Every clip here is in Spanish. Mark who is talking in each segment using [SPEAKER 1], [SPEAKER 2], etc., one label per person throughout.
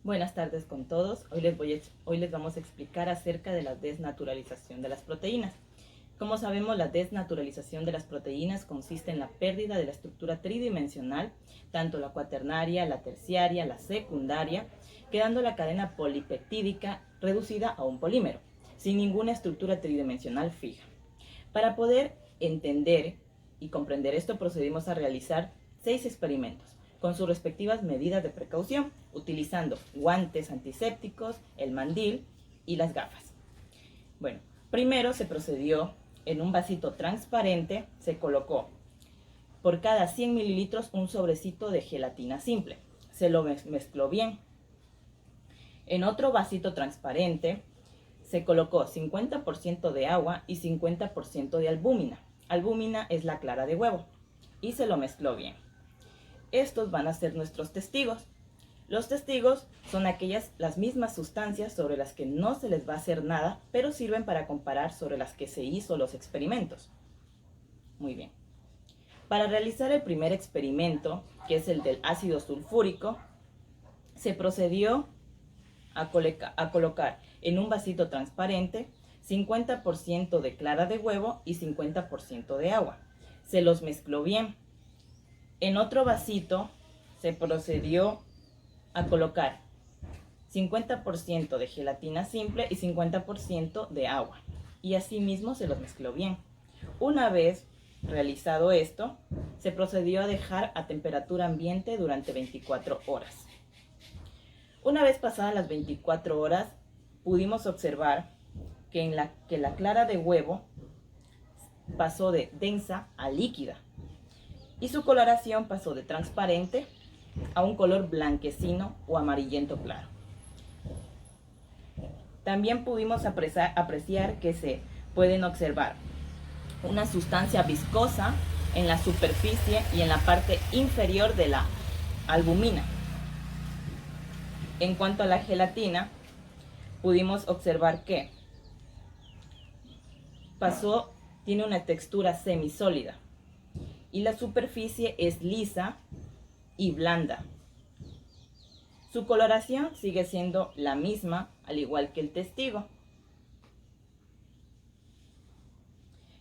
[SPEAKER 1] Buenas tardes con todos. Hoy les vamos a explicar acerca de la desnaturalización de las proteínas. Como sabemos, la desnaturalización de las proteínas consiste en la pérdida de la estructura tridimensional, tanto la cuaternaria, la terciaria, la secundaria, quedando la cadena polipeptídica reducida a un polímero, sin ninguna estructura tridimensional fija. Para poder entender y comprender esto, procedimos a realizar 6 experimentos con sus respectivas medidas de precaución, utilizando guantes antisépticos, el mandil y las gafas. Bueno, primero se procedió en un vasito transparente, se colocó por cada 100 mililitros un sobrecito de gelatina simple. Se lo mezcló bien. En otro vasito transparente se colocó 50% de agua y 50% de albúmina. Albúmina es la clara de huevo. Y se lo mezcló bien. Estos van a ser nuestros testigos. Los testigos son las mismas sustancias sobre las que no se les va a hacer nada, pero sirven para comparar sobre las que se hizo los experimentos. Muy bien. Para realizar el primer experimento, que es el del ácido sulfúrico, se procedió a colocar en un vasito transparente 50% de clara de huevo y 50% de agua. Se los mezcló bien. En otro vasito se procedió a colocar 50% de gelatina simple y 50% de agua. Y asimismo se los mezcló bien. Una vez realizado esto, se procedió a dejar a temperatura ambiente durante 24 horas. Una vez pasadas las 24 horas, pudimos observar que la clara de huevo pasó de densa a líquida. Y su coloración pasó de transparente a un color blanquecino o amarillento claro. También pudimos apreciar que se pueden observar una sustancia viscosa en la superficie y en la parte inferior de la albúmina. En cuanto a la gelatina, pudimos observar que tiene una textura semisólida y la superficie es lisa y blanda. Su coloración sigue siendo la misma, al igual que el testigo.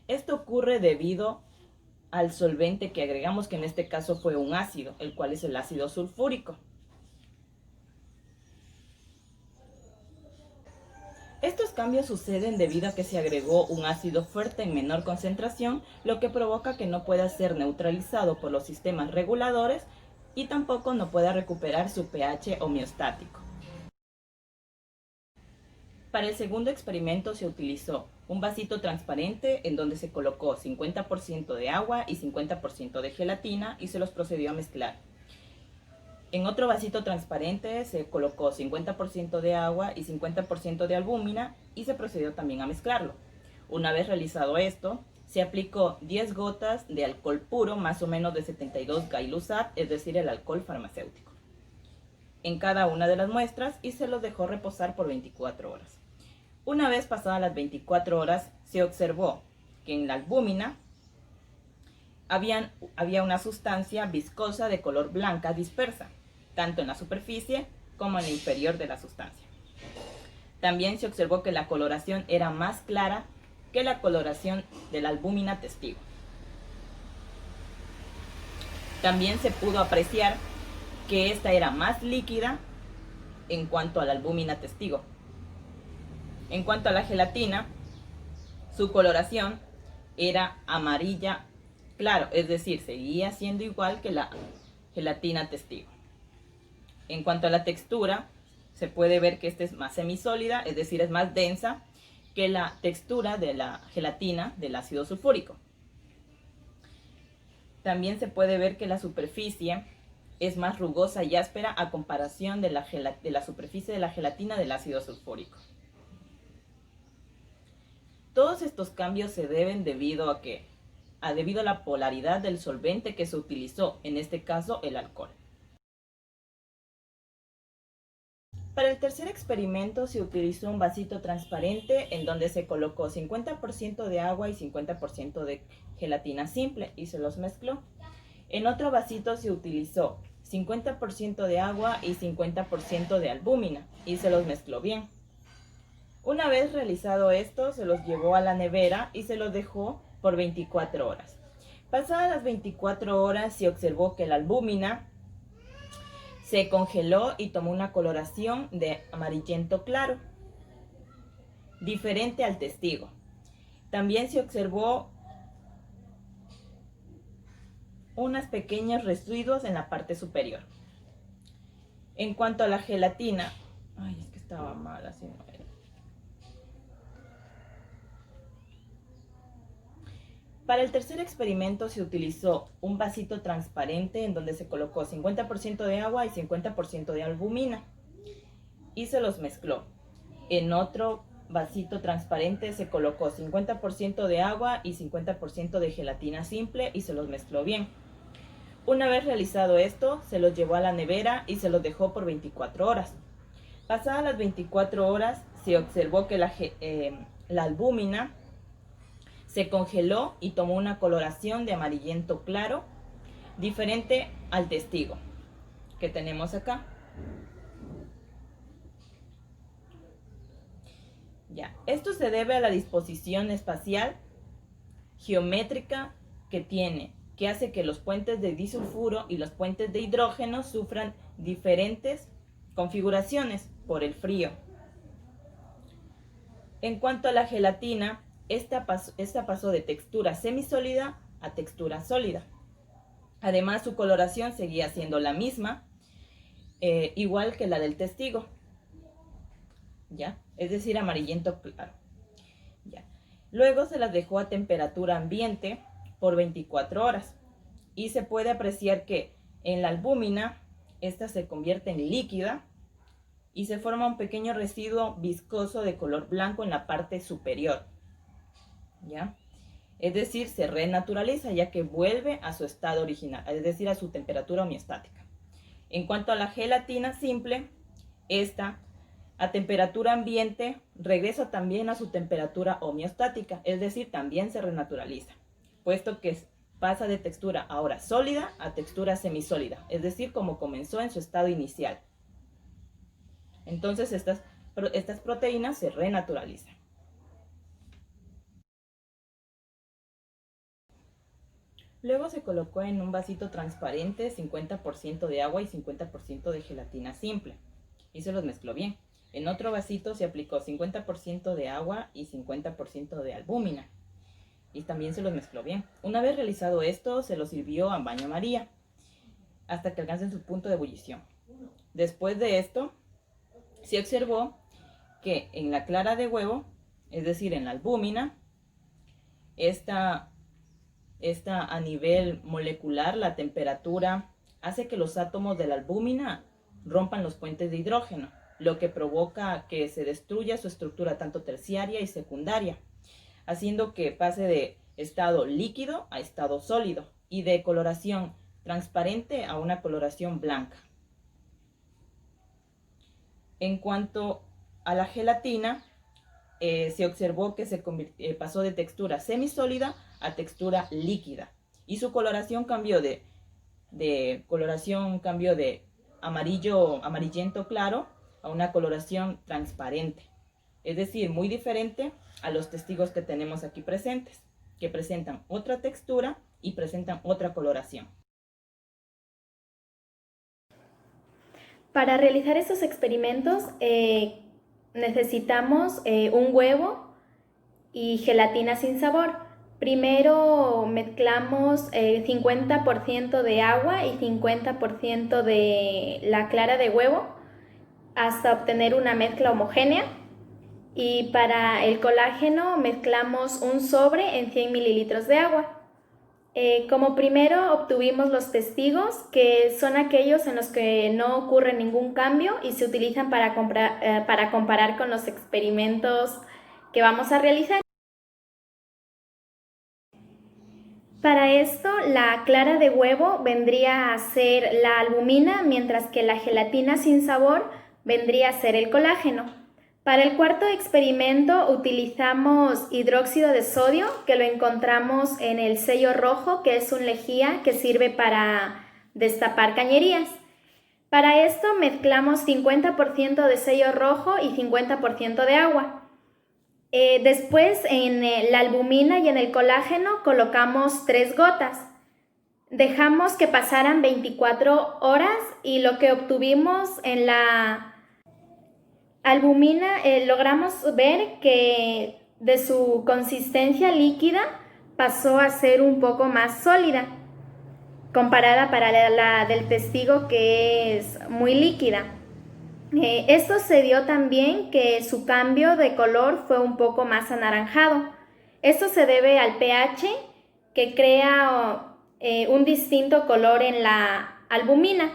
[SPEAKER 1] Esto ocurre debido al solvente que agregamos, que en este caso fue un ácido, el cual es el ácido sulfúrico. Estos cambios suceden debido a que se agregó un ácido fuerte en menor concentración, lo que provoca que no pueda ser neutralizado por los sistemas reguladores y tampoco no pueda recuperar su pH homeostático. Para el segundo experimento se utilizó un vasito transparente en donde se colocó 50% de agua y 50% de gelatina y se los procedió a mezclar. En otro vasito transparente se colocó 50% de agua y 50% de albúmina y se procedió también a mezclarlo. Una vez realizado esto, se aplicó 10 gotas de alcohol puro, más o menos de 72 Gay-Lussac, es decir, el alcohol farmacéutico, en cada una de las muestras y se los dejó reposar por 24 horas. Una vez pasadas las 24 horas, se observó que en la albúmina había una sustancia viscosa de color blanca dispersa, tanto en la superficie como en el inferior de la sustancia. También se observó que la coloración era más clara que la coloración de la albúmina testigo. También se pudo apreciar que esta era más líquida en cuanto a la albúmina testigo. En cuanto a la gelatina, su coloración era amarilla claro, es decir, seguía siendo igual que la gelatina testigo. En cuanto a la textura, se puede ver que esta es más semisólida, es decir, es más densa que la textura de la gelatina del ácido sulfúrico. También se puede ver que la superficie es más rugosa y áspera a comparación de la superficie de la gelatina del ácido sulfúrico. Todos estos cambios se deben debido a la polaridad del solvente que se utilizó, en este caso el alcohol. Para el tercer experimento se utilizó un vasito transparente en donde se colocó 50% de agua y 50% de gelatina simple y se los mezcló. En otro vasito se utilizó 50% de agua y 50% de albúmina y se los mezcló bien. Una vez realizado esto, se los llevó a la nevera y se los dejó por 24 horas. Pasadas las 24 horas se observó que la albúmina se congeló y tomó una coloración de amarillento claro, diferente al testigo. También se observó unos pequeños residuos en la parte superior. En cuanto a la gelatina, ay, es que estaba mal, así no era. Para el tercer experimento se utilizó un vasito transparente en donde se colocó 50% de agua y 50% de albúmina y se los mezcló. En otro vasito transparente se colocó 50% de agua y 50% de gelatina simple y se los mezcló bien. Una vez realizado esto, se los llevó a la nevera y se los dejó por 24 horas. Pasadas las 24 horas, se observó que la albúmina se congeló y tomó una coloración de amarillento claro, diferente al testigo que tenemos acá. Ya, esto se debe a la disposición espacial geométrica que tiene, que hace que los puentes de disulfuro y los puentes de hidrógeno sufran diferentes configuraciones por el frío. En cuanto a la gelatina, esta pasó de textura semisólida a textura sólida. Además, su coloración seguía siendo la misma, igual que la del testigo, ¿ya? Es decir, amarillento claro. ¿Ya? Luego se las dejó a temperatura ambiente por 24 horas y se puede apreciar que en la albúmina esta se convierte en líquida y se forma un pequeño residuo viscoso de color blanco en la parte superior, ¿ya? Es decir, se renaturaliza ya que vuelve a su estado original, es decir, a su temperatura homeostática. En cuanto a la gelatina simple, esta a temperatura ambiente regresa también a su temperatura homeostática, es decir, también se renaturaliza, puesto que pasa de textura ahora sólida a textura semisólida, es decir, como comenzó en su estado inicial. Entonces estas proteínas se renaturalizan. Luego se colocó en un vasito transparente 50% de agua y 50% de gelatina simple y se los mezcló bien. En otro vasito se aplicó 50% de agua y 50% de albúmina y también se los mezcló bien. Una vez realizado esto, se los sirvió a baño María hasta que alcancen su punto de ebullición. Después de esto, se observó que en la clara de huevo, es decir, en la albúmina, esta a nivel molecular, la temperatura hace que los átomos de la albúmina rompan los puentes de hidrógeno, lo que provoca que se destruya su estructura tanto terciaria y secundaria, haciendo que pase de estado líquido a estado sólido y de coloración transparente a una coloración blanca. En cuanto a la gelatina, se observó que pasó de textura semisólida a textura líquida y su coloración cambió de amarillento claro a una coloración transparente, es decir, muy diferente a los testigos que tenemos aquí presentes, que presentan otra textura y presentan otra coloración.
[SPEAKER 2] Para realizar estos experimentos necesitamos un huevo y gelatina sin sabor. Primero mezclamos 50% de agua y 50% de la clara de huevo hasta obtener una mezcla homogénea. Y para el colágeno mezclamos un sobre en 100 mililitros de agua. Como primero obtuvimos los testigos, que son aquellos en los que no ocurre ningún cambio y se utilizan para comparar con los experimentos que vamos a realizar. Para esto, la clara de huevo vendría a ser la albúmina, mientras que la gelatina sin sabor vendría a ser el colágeno. Para el cuarto experimento utilizamos hidróxido de sodio, que lo encontramos en el sello rojo, que es un lejía que sirve para destapar cañerías. Para esto mezclamos 50% de sello rojo y 50% de agua. Después en la albumina y en el colágeno colocamos 3 gotas. Dejamos que pasaran 24 horas y lo que obtuvimos en la albumina logramos ver que de su consistencia líquida pasó a ser un poco más sólida comparada para la del testigo, que es muy líquida. Esto se dio también que su cambio de color fue un poco más anaranjado. Esto se debe al pH, que crea un distinto color en la albumina,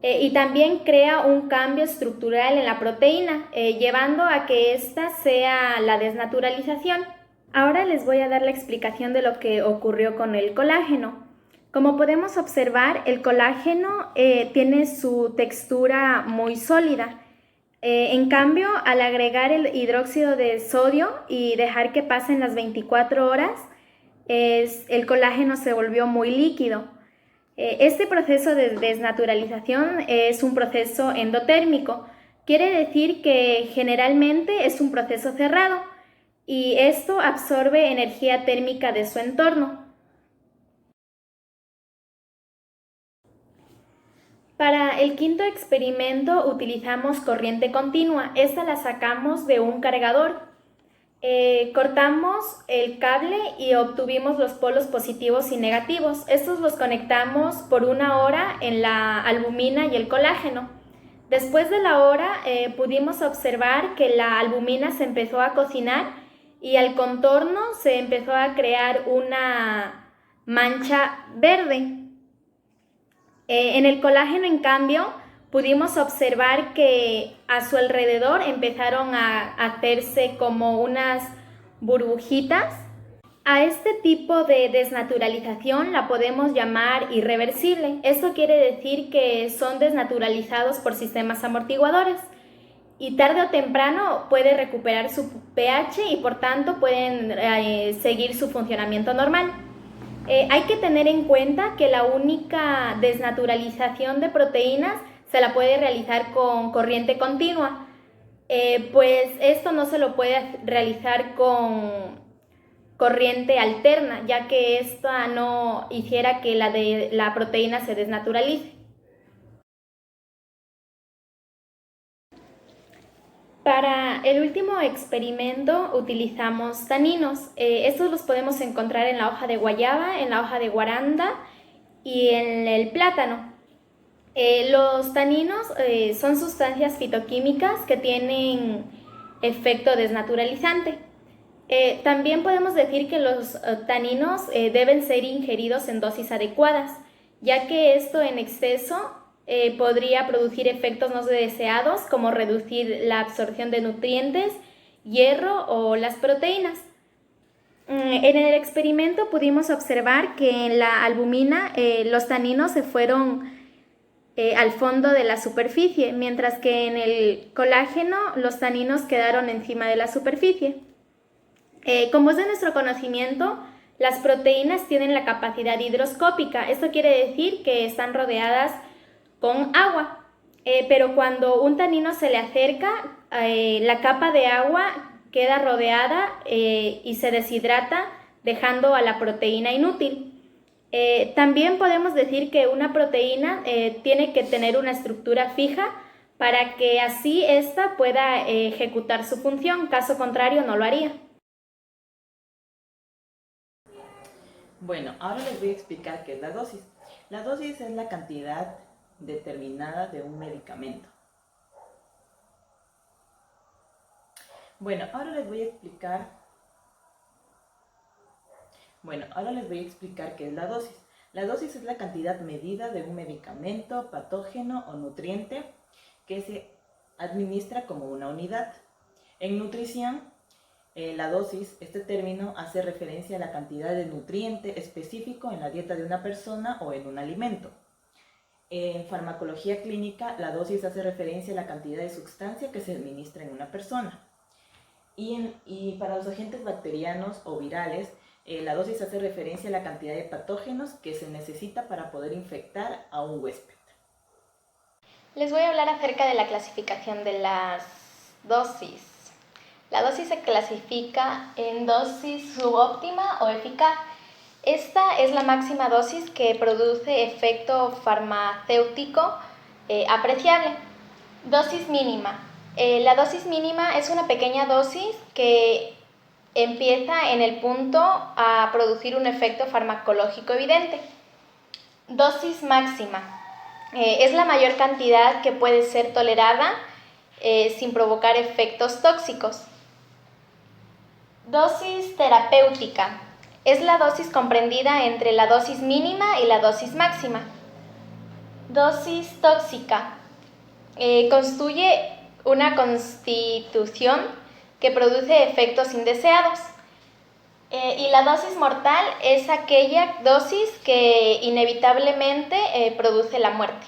[SPEAKER 2] y también crea un cambio estructural en la proteína, llevando a que esta sea la desnaturalización. Ahora les voy a dar la explicación de lo que ocurrió con el colágeno. Como podemos observar, el colágeno tiene su textura muy sólida. En cambio, al agregar el hidróxido de sodio y dejar que pasen las 24 horas, el colágeno se volvió muy líquido. Este proceso de desnaturalización es un proceso endotérmico. Quiere decir que generalmente es un proceso cerrado y esto absorbe energía térmica de su entorno. Para el quinto experimento utilizamos corriente continua. Esta la sacamos de un cargador. Cortamos el cable y obtuvimos los polos positivos y negativos. Estos los conectamos por 1 hora en la albumina y el colágeno. Después de la hora pudimos observar que la albumina se empezó a cocinar y al contorno se empezó a crear una mancha verde. En el colágeno, en cambio, pudimos observar que a su alrededor empezaron a hacerse como unas burbujitas. A este tipo de desnaturalización la podemos llamar irreversible. Esto quiere decir que son desnaturalizados por sistemas amortiguadores y tarde o temprano puede recuperar su pH y por tanto pueden seguir su funcionamiento normal. Hay que tener en cuenta que la única desnaturalización de proteínas se la puede realizar con corriente continua, pues esto no se lo puede realizar con corriente alterna, ya que esta no hiciera que la proteína se desnaturalice. Para el último experimento utilizamos taninos. Estos los podemos encontrar en la hoja de guayaba, en la hoja de guaranda y en el plátano. Los taninos son sustancias fitoquímicas que tienen efecto desnaturalizante. También podemos decir que los taninos deben ser ingeridos en dosis adecuadas, ya que esto en exceso podría producir efectos no deseados, como reducir la absorción de nutrientes, hierro o las proteínas. En el experimento pudimos observar que en la albumina los taninos se fueron al fondo de la superficie, mientras que en el colágeno los taninos quedaron encima de la superficie. Como es de nuestro conocimiento, las proteínas tienen la capacidad higroscópica. Esto quiere decir que están rodeadas con agua, pero cuando un tanino se le acerca, la capa de agua queda rodeada y se deshidrata, dejando a la proteína inútil. También podemos decir que una proteína tiene que tener una estructura fija para que así ésta pueda ejecutar su función, caso contrario no lo haría.
[SPEAKER 1] Bueno, ahora les voy a explicar qué es la dosis. La dosis es la cantidad determinada de un medicamento. Bueno, ahora les voy a explicar qué es la dosis. La dosis es la cantidad medida de un medicamento, patógeno o nutriente que se administra como una unidad. En nutrición, la dosis, este término hace referencia a la cantidad de nutriente específico en la dieta de una persona o en un alimento. En farmacología clínica, la dosis hace referencia a la cantidad de sustancia que se administra en una persona. Y para los agentes bacterianos o virales, La dosis hace referencia a la cantidad de patógenos que se necesita para poder infectar a un huésped.
[SPEAKER 2] Les voy a hablar acerca de la clasificación de las dosis. La dosis se clasifica en dosis subóptima o eficaz. Esta es la máxima dosis que produce efecto farmacéutico apreciable. Dosis mínima. La dosis mínima es una pequeña dosis que empieza en el punto a producir un efecto farmacológico evidente. Dosis máxima. Es la mayor cantidad que puede ser tolerada sin provocar efectos tóxicos. Dosis terapéutica. Es la dosis comprendida entre la dosis mínima y la dosis máxima. Dosis tóxica. Constituye una constitución que produce efectos indeseados. Y la dosis mortal es aquella dosis que inevitablemente produce la muerte.